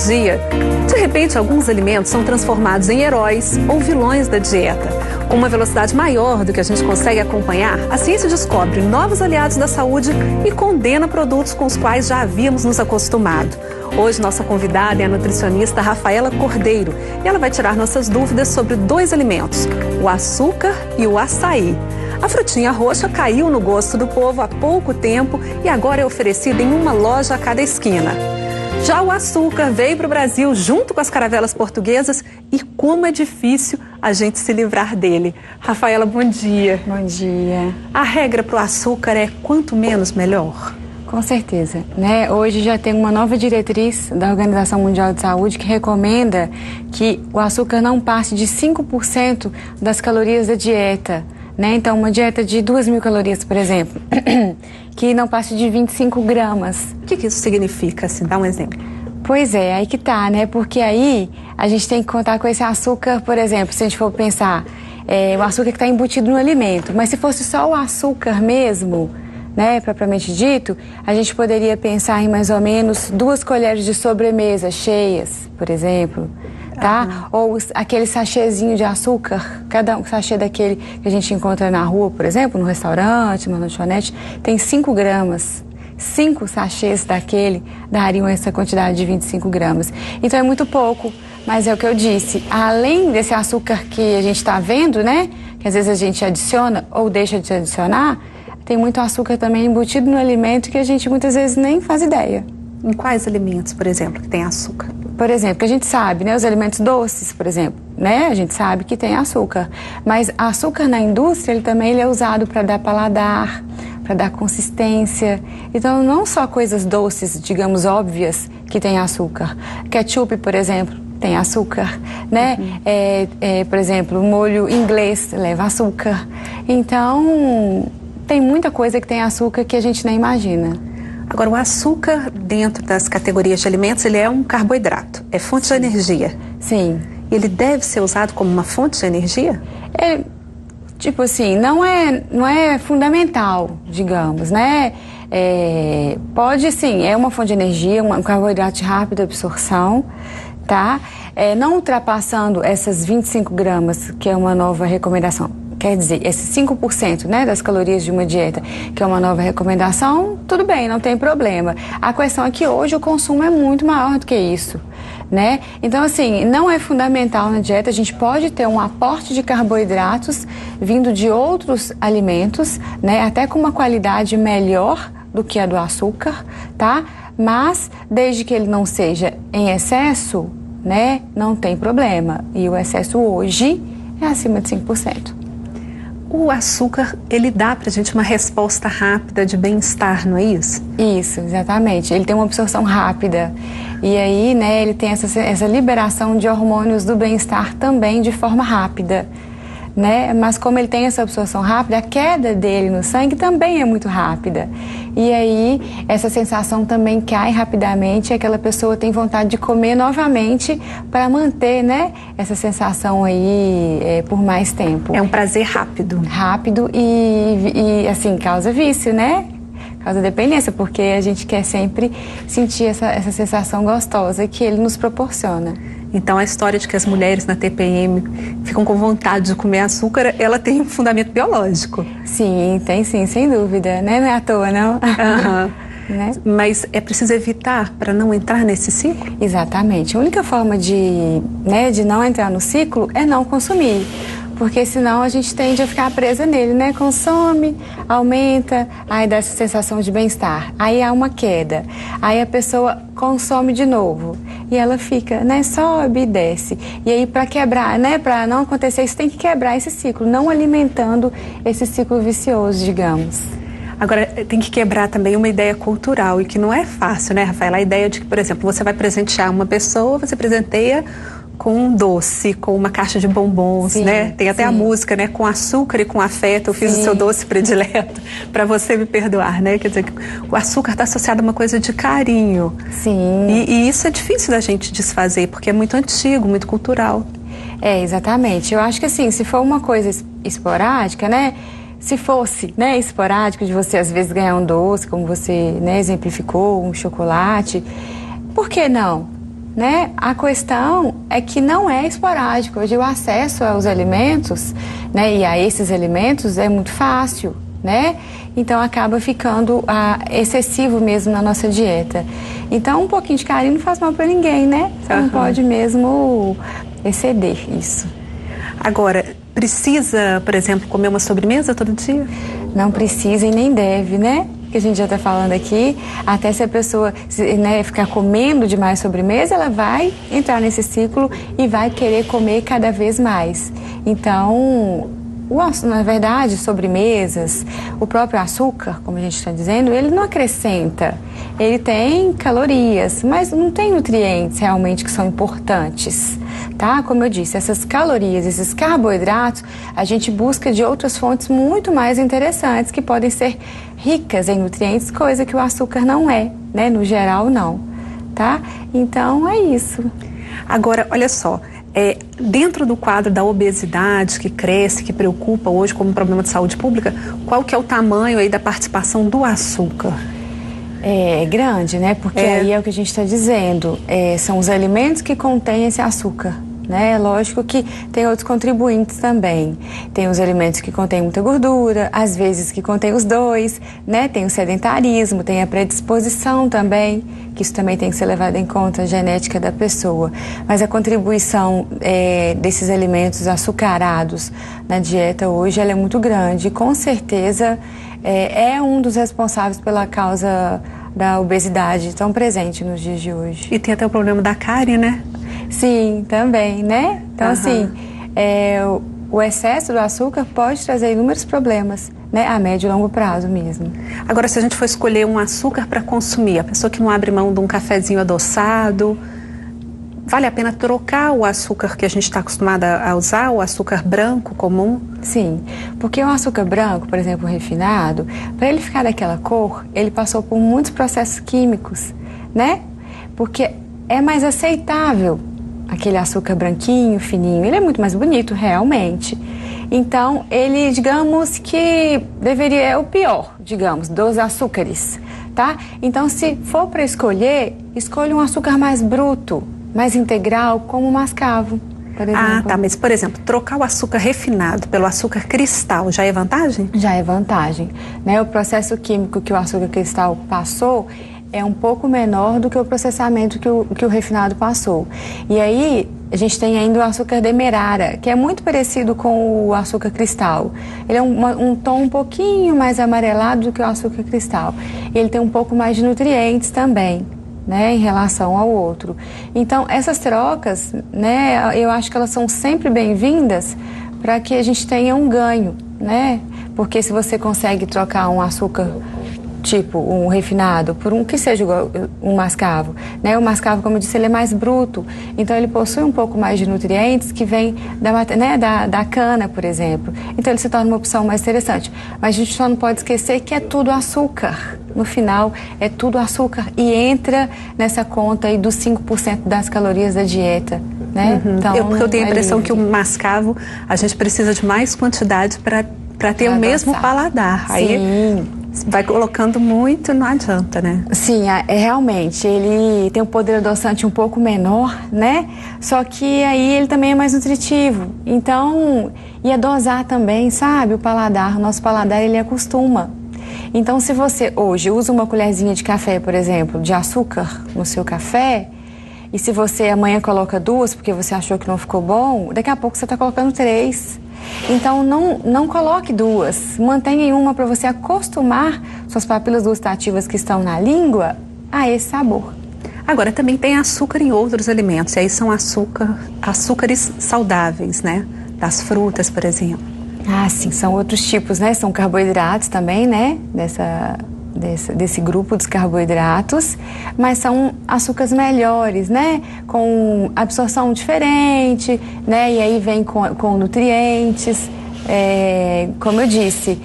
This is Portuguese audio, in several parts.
dia. De repente, alguns alimentos são transformados em heróis ou vilões da dieta. Com uma velocidade maior do que a gente consegue acompanhar, a ciência descobre novos aliados da saúde e condena produtos com os quais já havíamos nos acostumado. Hoje, nossa convidada é a nutricionista Rafaela Cordeiro e ela vai tirar nossas dúvidas sobre 2 alimentos, o açúcar e o açaí. A frutinha roxa caiu no gosto do povo há pouco tempo e agora é oferecida em uma loja a cada esquina. Já o açúcar veio para o Brasil junto com as caravelas portuguesas e como é difícil a gente se livrar dele. Rafaela, bom dia. Bom dia. A regra para o açúcar é quanto menos melhor? Com certeza, né? Hoje já tem uma nova diretriz da Organização Mundial de Saúde que recomenda que o açúcar não passe de 5% das calorias da dieta, né? Então, uma dieta de 2.000 calorias, por exemplo, que não passe de 25 gramas. O que isso significa? Assim, dá um exemplo. Pois é, aí que tá, né? Porque aí a gente tem que contar com esse açúcar, por exemplo, se a gente for pensar, o açúcar que está embutido no alimento. Mas se fosse só o açúcar mesmo, né, propriamente dito, a gente poderia pensar em mais ou menos 2 colheres de sobremesa cheias, por exemplo, tá? Ou aquele sachêzinho de açúcar, cada sachê daquele que a gente encontra na rua, por exemplo, no restaurante, numa lanchonete, tem 5 gramas. 5 sachês daquele dariam essa quantidade de 25 gramas. Então é muito pouco, mas é o que eu disse. Além desse açúcar que a gente está vendo, né, que às vezes a gente adiciona ou deixa de adicionar, tem muito açúcar também embutido no alimento que a gente muitas vezes nem faz ideia. Em quais alimentos, por exemplo, que tem açúcar? Por exemplo, a gente sabe, né, os alimentos doces, por exemplo, né, a gente sabe que tem açúcar. Mas açúcar na indústria, ele é usado para dar paladar, para dar consistência. Então, não só coisas doces, digamos, óbvias, que tem açúcar. Ketchup, por exemplo, tem açúcar, né? Por exemplo, o molho inglês leva açúcar. Então, tem muita coisa que tem açúcar que a gente nem imagina. Agora, o açúcar dentro das categorias de alimentos, ele é um carboidrato, é fonte de energia. Sim. Ele deve ser usado como uma fonte de energia? Tipo assim, não é fundamental, digamos, né? Pode sim, é uma fonte de energia, um carboidrato de rápida absorção, tá? Não ultrapassando essas 25 gramas, que é uma nova recomendação. Quer dizer, esses 5%, né, das calorias de uma dieta, que é uma nova recomendação, tudo bem, não tem problema. A questão é que hoje o consumo é muito maior do que isso, né? Então, assim, não é fundamental na dieta, a gente pode ter um aporte de carboidratos vindo de outros alimentos, né, até com uma qualidade melhor do que a do açúcar, tá? Mas, desde que ele não seja em excesso, né, não tem problema. E o excesso hoje é acima de 5%. O açúcar, ele dá pra gente uma resposta rápida de bem-estar, não é isso? Isso, exatamente. Ele tem uma absorção rápida. E aí, né, ele tem essa liberação de hormônios do bem-estar também de forma rápida, né? Mas como ele tem essa absorção rápida, a queda dele no sangue também é muito rápida. E aí, essa sensação também cai rapidamente e aquela pessoa tem vontade de comer novamente para manter, né, essa sensação aí por mais tempo. É um prazer rápido. Rápido e assim, causa vício, né? Causa dependência, porque a gente quer sempre sentir essa sensação gostosa que ele nos proporciona. Então, a história de que as mulheres na TPM ficam com vontade de comer açúcar, ela tem um fundamento biológico. Sim, tem sim, sem dúvida, né? Não é à toa, não. Né? Mas é preciso evitar para não entrar nesse ciclo? Exatamente. A única forma de não entrar no ciclo é não consumir. Porque senão a gente tende a ficar presa nele, né? Consome, aumenta, aí dá essa sensação de bem-estar. Aí há uma queda. Aí a pessoa consome de novo. E ela fica, né? Sobe e desce. E aí para quebrar, né? Para não acontecer isso, tem que quebrar esse ciclo. Não alimentando esse ciclo vicioso, digamos. Agora, tem que quebrar também uma ideia cultural e que não é fácil, né, Rafaela? A ideia de que, por exemplo, você vai presentear uma pessoa, você presenteia com um doce, com uma caixa de bombons, sim, né? Tem até a música, né? Com açúcar e com afeto, eu fiz o seu doce predileto para você me perdoar, né? Quer dizer, que o açúcar está associado a uma coisa de carinho. Sim. E isso é difícil da gente desfazer, porque é muito antigo, muito cultural. Exatamente. Eu acho que assim, se for uma coisa esporádica, né? Se fosse, né, esporádico de você às vezes ganhar um doce, como você, né, exemplificou, um chocolate, por que não? né? A questão é que não é esporádico. Hoje o acesso aos alimentos, né, e a esses alimentos é muito fácil, né? Então acaba ficando excessivo mesmo na nossa dieta. Então um pouquinho de carinho não faz mal para ninguém, né? Você não pode mesmo exceder isso. Agora, precisa, por exemplo, comer uma sobremesa todo dia? Não precisa e nem deve, né? Que a gente já está falando aqui, até se a pessoa, né, ficar comendo demais sobremesa, ela vai entrar nesse ciclo e vai querer comer cada vez mais. Então, na verdade, sobremesas, o próprio açúcar, como a gente está dizendo, ele não acrescenta. Ele tem calorias, mas não tem nutrientes realmente que são importantes, tá? Como eu disse, essas calorias, esses carboidratos, a gente busca de outras fontes muito mais interessantes, que podem ser ricas em nutrientes, coisa que o açúcar não é, né? No geral, não, tá? Então, é isso. Agora, olha só, dentro do quadro da obesidade que cresce, que preocupa hoje como um problema de saúde pública, qual que é o tamanho aí da participação do açúcar? É grande, né? Porque aí é o que a gente está dizendo, são os alimentos que contêm esse açúcar, né? Lógico que tem outros contribuintes também. Tem os alimentos que contêm muita gordura, às vezes que contêm os dois, né? Tem o sedentarismo, tem a predisposição também, que isso também tem que ser levado em conta, a genética da pessoa. Mas a contribuição desses alimentos açucarados na dieta hoje, ela é muito grande. E com certeza é um dos responsáveis pela causa da obesidade tão presente nos dias de hoje. E tem até o problema da cárie, né? Sim, também, né? Então, assim, o excesso do açúcar pode trazer inúmeros problemas, né? A médio e longo prazo mesmo. Agora, se a gente for escolher um açúcar para consumir, a pessoa que não abre mão de um cafezinho adoçado, vale a pena trocar o açúcar que a gente está acostumada a usar, o açúcar branco comum? Sim, porque o açúcar branco, por exemplo, refinado, para ele ficar daquela cor, ele passou por muitos processos químicos, né? Porque é mais aceitável aquele açúcar branquinho, fininho, ele é muito mais bonito, realmente. Então, ele, digamos que é o pior, digamos, dos açúcares, tá? Então, se for para escolher, escolha um açúcar mais bruto, mais integral, como o mascavo, por exemplo. Ah, tá, mas, por exemplo, trocar o açúcar refinado pelo açúcar cristal já é vantagem? Já é vantagem, né? O processo químico que o açúcar cristal passou é um pouco menor do que o processamento que o refinado passou. E aí, a gente tem ainda o açúcar demerara, que é muito parecido com o açúcar cristal. Ele é um tom um pouquinho mais amarelado do que o açúcar cristal. E ele tem um pouco mais de nutrientes também, né, em relação ao outro. Então, essas trocas, né, eu acho que elas são sempre bem-vindas para que a gente tenha um ganho, né? Porque se você consegue trocar um açúcar tipo um refinado por um que seja um mascavo, né? O mascavo, como eu disse, ele é mais bruto, então ele possui um pouco mais de nutrientes que vem da cana, por exemplo. Então ele se torna uma opção mais interessante. Mas a gente só não pode esquecer que é tudo açúcar. No final, é tudo açúcar e entra nessa conta aí dos 5% das calorias da dieta, né? Então, porque eu tenho a impressão que o mascavo, a gente precisa de mais quantidade para ter o mesmo paladar. Sim. Aí vai colocando muito, não adianta, né? Sim, realmente, ele tem um poder adoçante um pouco menor, né? Só que aí ele também é mais nutritivo. Então, e dosar também, sabe? O paladar, o nosso paladar, ele acostuma. Então, se você hoje usa uma colherzinha de café, por exemplo, de açúcar no seu café, e se você amanhã coloca 2 porque você achou que não ficou bom, daqui a pouco você está colocando 3. Então, não coloque 2, mantenha em uma para você acostumar suas papilas gustativas que estão na língua a esse sabor. Agora, também tem açúcar em outros alimentos, e aí são açúcares saudáveis, né? Das frutas, por exemplo. Ah, sim, são outros tipos, né? São carboidratos também, né? Desse grupo dos carboidratos, mas são açúcares melhores, né? Com absorção diferente, né? E aí vem com nutrientes. Como eu disse,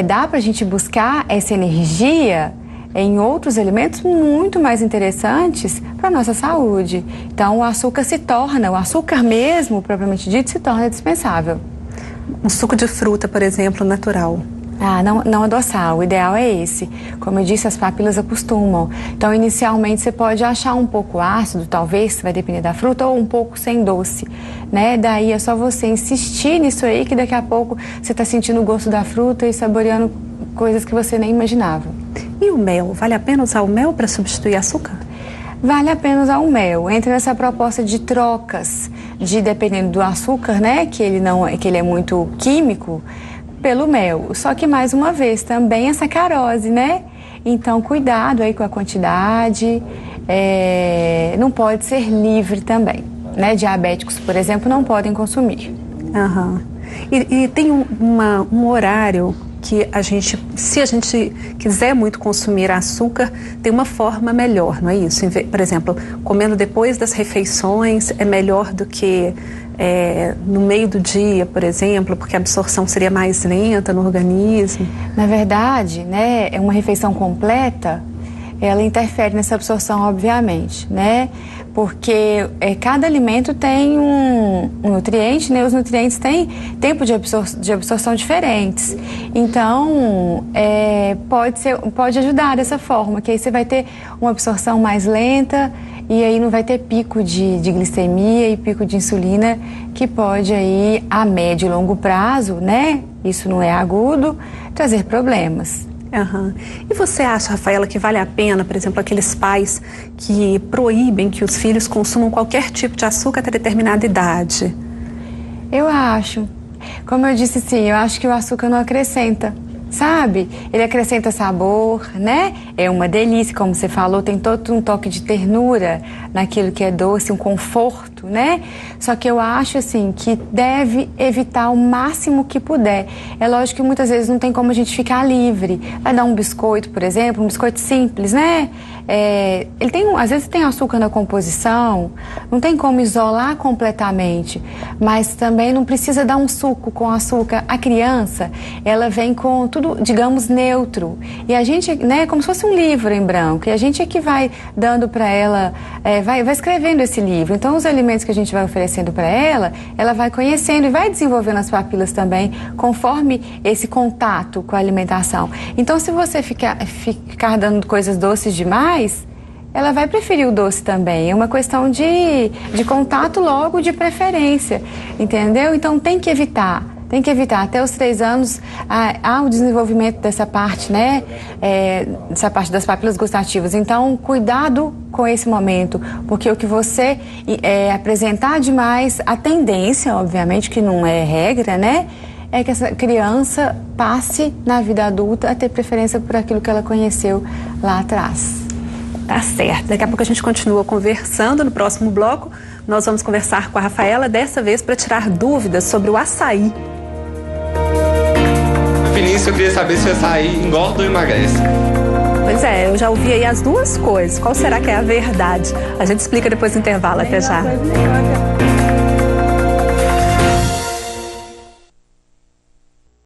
dá pra gente buscar essa energia em outros alimentos muito mais interessantes para a nossa saúde. Então, o açúcar mesmo, propriamente dito, se torna dispensável. Um suco de fruta, por exemplo, natural. Não adoçar, o ideal é esse. Como eu disse, as papilas acostumam. Então, inicialmente, você pode achar um pouco ácido, talvez, vai depender da fruta, ou um pouco sem doce, né? Daí é só você insistir nisso aí, que daqui a pouco você está sentindo o gosto da fruta e saboreando coisas que você nem imaginava. E o mel? Vale a pena usar o mel para substituir açúcar? Vale a pena usar o mel. Entra nessa proposta de trocas, dependendo do açúcar, né? Que ele é muito químico, pelo mel. Só que, mais uma vez, também a sacarose, né? Então, cuidado aí com a quantidade. Não pode ser livre também, né? Diabéticos, por exemplo, não podem consumir. Aham. E tem um horário que se a gente quiser muito consumir açúcar, tem uma forma melhor, não é isso? Por exemplo, comendo depois das refeições é melhor do que no meio do dia, por exemplo, porque a absorção seria mais lenta no organismo. Na verdade, né, uma refeição completa, ela interfere nessa absorção, obviamente, né? Porque cada alimento tem um nutriente, né? Os nutrientes têm tempo de absorção diferentes. Então, pode ajudar dessa forma, que aí você vai ter uma absorção mais lenta e aí não vai ter pico de glicemia e pico de insulina, que pode aí, a médio e longo prazo, né? Isso não é agudo, trazer problemas. Uhum. E você acha, Rafaela, que vale a pena, por exemplo, aqueles pais que proíbem que os filhos consumam qualquer tipo de açúcar até determinada idade? Eu acho. Como eu disse, sim, eu acho que o açúcar não acrescenta, sabe? Ele acrescenta sabor, né? É uma delícia, como você falou, tem todo um toque de ternura naquilo que é doce, um conforto, né? Só que eu acho, assim, que deve evitar o máximo que puder. É lógico que muitas vezes não tem como a gente ficar livre. Vai dar um biscoito, por exemplo, um biscoito simples, né? Às vezes tem açúcar na composição, não tem como isolar completamente, mas também não precisa dar um suco com açúcar. A criança, ela vem com tudo, digamos, neutro. E a gente, né, como se fosse um livro em branco, e a gente é que vai dando para ela, vai escrevendo esse livro. Então, os alimentos que a gente vai oferecendo para ela, ela vai conhecendo e vai desenvolvendo as papilas também, conforme esse contato com a alimentação. Então, se você ficar dando coisas doces demais, ela vai preferir o doce também. É uma questão de contato logo, de preferência, entendeu? Então, tem que evitar. Até os 3 anos há o desenvolvimento dessa parte, né? Dessa parte das papilas gustativas. Então, cuidado com esse momento, porque o que você apresentar demais, a tendência, obviamente, que não é regra, né? É que essa criança passe na vida adulta a ter preferência por aquilo que ela conheceu lá atrás. Tá certo. Daqui a pouco a gente continua conversando. No próximo bloco, nós vamos conversar com a Rafaela, dessa vez para tirar dúvidas sobre o açaí. Vinícius, eu queria saber se o açaí engorda ou emagrece. Pois é, eu já ouvi aí as duas coisas. Qual será que é a verdade? A gente explica depois do intervalo. Até já.